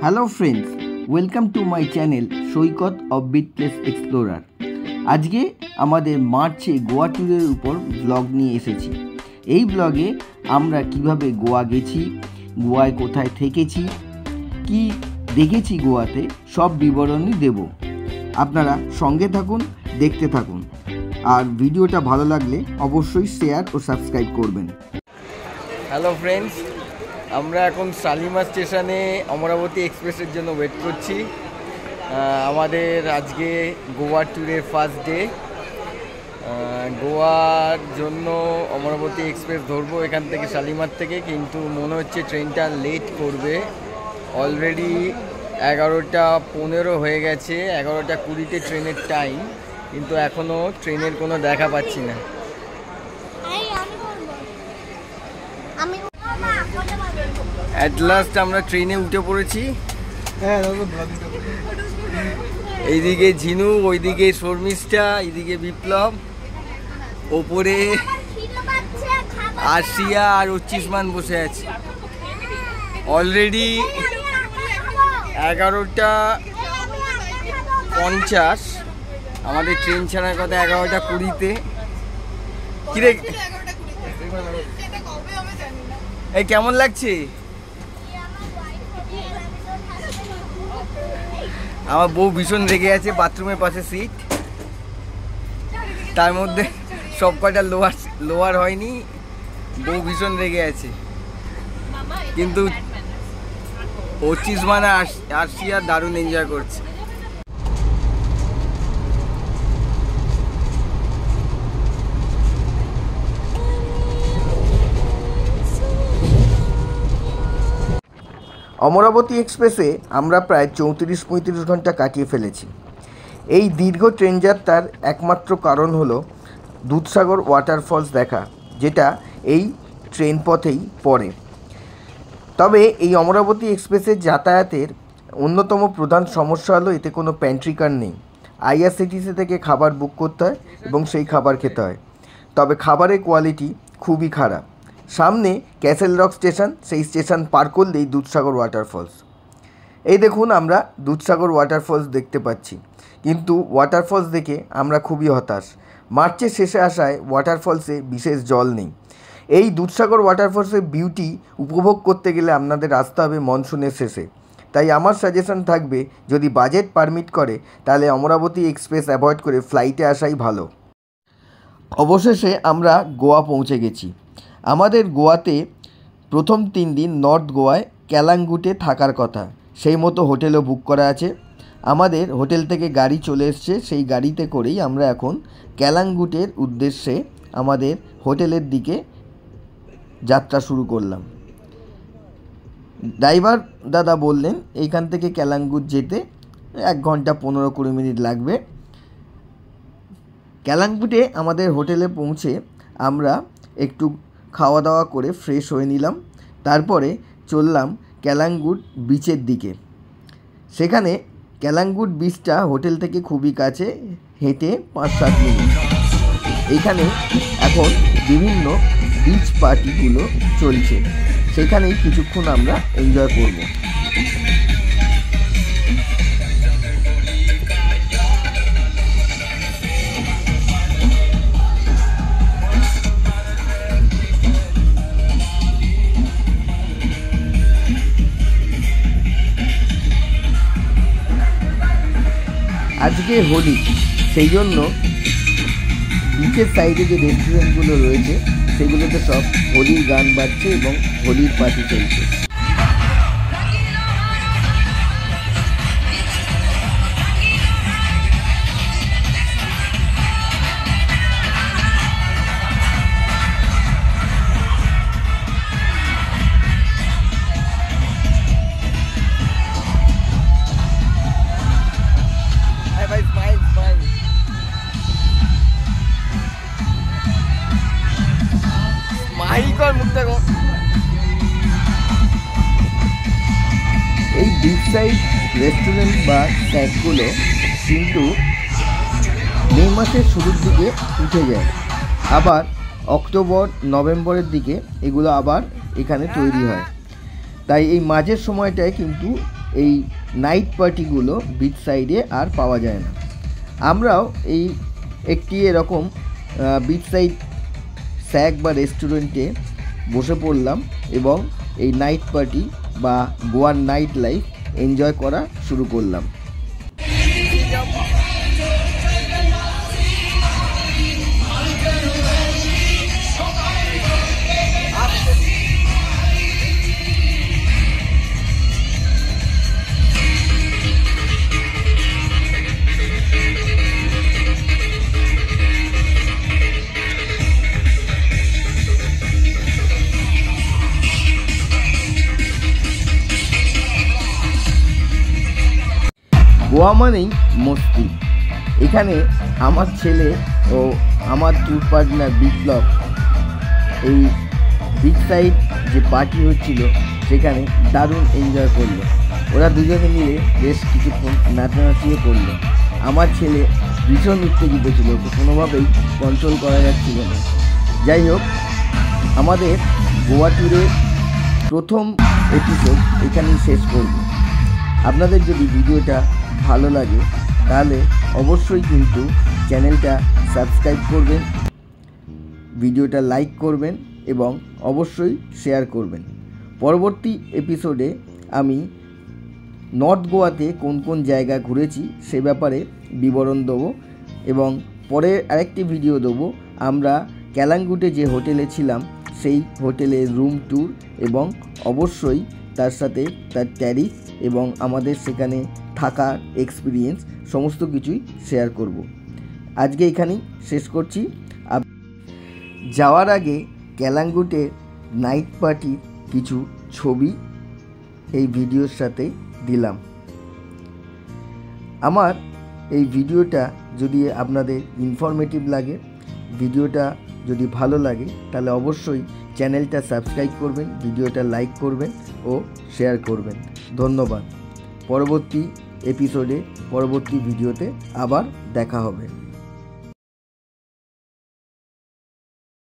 Hello friends, welcome to my channel Saikat offbeat place explorer. আজকে আমাদের মার্চে গোয়া ট্যুরের উপর ব্লগ নিয়ে এসেছি। এই ব্লগে আমরা কিভাবে গোয়া গেছি, গোয়ায় কোথায় থেকেছি, কি দেখেছি গোয়াতে, সব বিবরণই দেব। আপনারা সঙ্গে থাকুন, দেখতে থাকুন। আর ভিডিওটা ভালো লাগলে অবশ্যই শেয়ার ও সাবস্ক্রাইব করবেন। হ্যালো ফ্রেন্ডস, আমরা এখন শালিমার স্টেশনে অমরাবতী এক্সপ্রেসের জন্য ওয়েট করছি। আমাদের আজকে গোয়া ট্যুরের ফার্স্ট ডে। গোয়ার জন্য অমরাবতী এক্সপ্রেস ধরবো এখান থেকে, শালিমার থেকে, কিন্তু মনে হচ্ছে ট্রেনটা লেট করবে। অলরেডি 11টা 15 হয়ে গেছে, 11টা 20-তে ট্রেনের টাইম, কিন্তু এখনও ট্রেনের কোনো দেখা পাচ্ছি না। অ্যাট লাস্ট আমরা ট্রেনে উঠে পড়েছি। এইদিকে ঝিনু, ওইদিকে শর্মিষ্ঠা, এইদিকে বিপ্লব, ওপরে আরশিয়া আর উচ্চিসমান বসে আছে। অলরেডি 11টা 50, আমাদের ট্রেন ছাড়ার কথা 11টা 20-তে। কিরে, এই কেমন লাগছে? আমার বউ ভীষণ রেগে আছে, বাথরুমের পাশে সিট, তার মধ্যে সব কয়টা লোয়ার হয়নি, বউ ভীষণ রেগে আছে। কিন্তু অচিসমান আর আরশিয়া দারুণ এনজয় করছে। অমরাবতী এক্সপ্রেসে আমরা প্রায় 34-35 ঘন্টা কাটিয়ে ফেলেছি। এই দীর্ঘ ট্রেন যাত্রার একমাত্র কারণ হলো দুধসাগর ওয়াটারফলস দেখা, যেটা এই ট্রেন পথেই পড়ে। তবে এই অমরাবতী এক্সপ্রেসের যাতায়াতের অন্যতম প্রধান সমস্যা হলো এতে কোনো প্যান্ট্রি কার নেই। আইআরসিটিসি থেকে খাবার বুক করতে হয় এবং সেই খাবার খেতে হয়। তবে খাবারের কোয়ালিটি খুবই খারাপ। সামনে ক্যাসেল রক স্টেশন, সেই স্টেশন পার করলেই দুধসাগর ওয়াটারফলস। এই দেখুন, আমরা দুধসাগর ওয়াটারফলস দেখতে পাচ্ছি, কিন্তু ওয়াটারফলস দেখে আমরা খুবই হতাশ। মার্চের শেষে আসায় ওয়াটারফলসে বিশেষ জল নেই। এই দুধসাগর ওয়াটারফলসের বিউটি উপভোগ করতে গেলে আপনাদের আসতে হবে মনসুনের শেষে। তাই আমার সাজেশন থাকবে, যদি বাজেট পারমিট করে তাহলে অমরাবতী এক্সপ্রেস অ্যাভয়েড করে ফ্লাইটে আসাই ভালো। অবশেষে আমরা গোয়া পৌঁছে গেছি। আমাদের গোয়াতে প্রথম 3 দিন নর্থ গোয়ায় ক্যালাঙ্গুটে থাকার কথা, সেই মতো হোটেলও বুক করা আছে। আমাদের হোটেল থেকে গাড়ি চলে এসছে, সেই গাড়িতে করেই আমরা এখন ক্যালাঙ্গুটের উদ্দেশ্যে আমাদের হোটেলের দিকে যাত্রা শুরু করলাম। ড্রাইভার দাদা বললেন এইখান থেকে ক্যালাঙ্গুট যেতে 1 ঘন্টা 15-20 মিনিট লাগবে। ক্যালাঙ্গুটে আমাদের হোটেলে পৌঁছে আমরা একটু খাওয়া দাওয়া করে ফ্রেশ হয়ে নিলাম। তারপরে চললাম ক্যালাঙ্গুট বিচের দিকে। সেখানে ক্যালাঙ্গুট বিচটা হোটেল থেকে খুবই কাছে, হেঁটে 5-7 মিনিট। এইখানে এখন বিভিন্ন বিচ পার্টিগুলো চলছে, সেখানেই কিছুক্ষণ আমরা এনজয় করব। আজকে হোলি, সেই জন্য বিচের সাইডে যে রেস্টুরেন্টগুলো রয়েছে সেগুলোতে সব হোলির গান বাজছে এবং হোলির পার্টি চলছে। এই বিচ সাইড রেস্টুরেন্ট বা স্ন্যাকগুলো কিন্তু মে মাসের শুরুর দিকে উঠে যায়, আবার অক্টোবর নভেম্বরের দিকে এগুলো আবার এখানে তৈরি হয়। তাই এই মাঝের সময়টায় কিন্তু এই নাইট পার্টিগুলো বিচ সাইডে আর পাওয়া যায় না। আমরাও এই একটি এরকম বিচ সাইড স্যাক বা রেস্টুরেন্টে বসে পড়লাম এবং এই নাইট পার্টি বা গোয়ার নাইট লাইফ এনজয় করা শুরু করলাম। গোয়া মানেই মস্তি। এখানে আমার ছেলে ও আমার ট্যুর পার্টনার বিপ্লব এই বিচ সাইড যে পার্টি হচ্ছিল সেখানে দারুণ এনজয় করলো। ওরা দুজনে মিলে বেশ কিছুক্ষণ নাচানাচিও করলো। আমার ছেলে ভীষণ উত্তেজিত ছিল, কোনোভাবেই কন্ট্রোল করা যাচ্ছিল না। যাই হোক, আমাদের গোয়া ট্যুরের প্রথম এপিসোড এখানেই শেষ করব। আপনাদের যদি ভিডিওটা ভালো লাগে তাহলে অবশ্যই কিন্তু চ্যানেলটা সাবস্ক্রাইব করবেন, ভিডিওটা লাইক করবেন এবং অবশ্যই শেয়ার করবেন। পরবর্তী এপিসোডে আমি নর্থ গোয়াতে কোন কোন জায়গা ঘুরেছি সে ব্যাপারে বিবরণ দেবো এবং পরে আরেকটি ভিডিও দেবো আমরা ক্যালাঙ্গুটে যে হোটেলে ছিলাম সেই হোটেলের রুম ট্যুর এবং অবশ্যই তার সাথে তার ট্যারিফ এবং আমাদের সেখানে থাকার এক্সপিরিয়েন্স সমস্ত কিছুই শেয়ার করব। আজকে এখানেই শেষ করছি। যাওয়ার আগে ক্যালাঙ্গুটের নাইট পার্টির কিছু ছবি এই ভিডিওর সাথে দিলাম। আমার এই ভিডিওটা যদি আপনাদের ইনফরমেটিভ লাগে, ভিডিওটা যদি ভালো লাগে তাহলে অবশ্যই চ্যানেলটা সাবস্ক্রাইব করবেন, ভিডিওটা লাইক করবেন ও শেয়ার করবেন। ধন্যবাদ। পরবর্তী এপিসোডে পরবর্তী ভিডিওতে আবার দেখা হবে।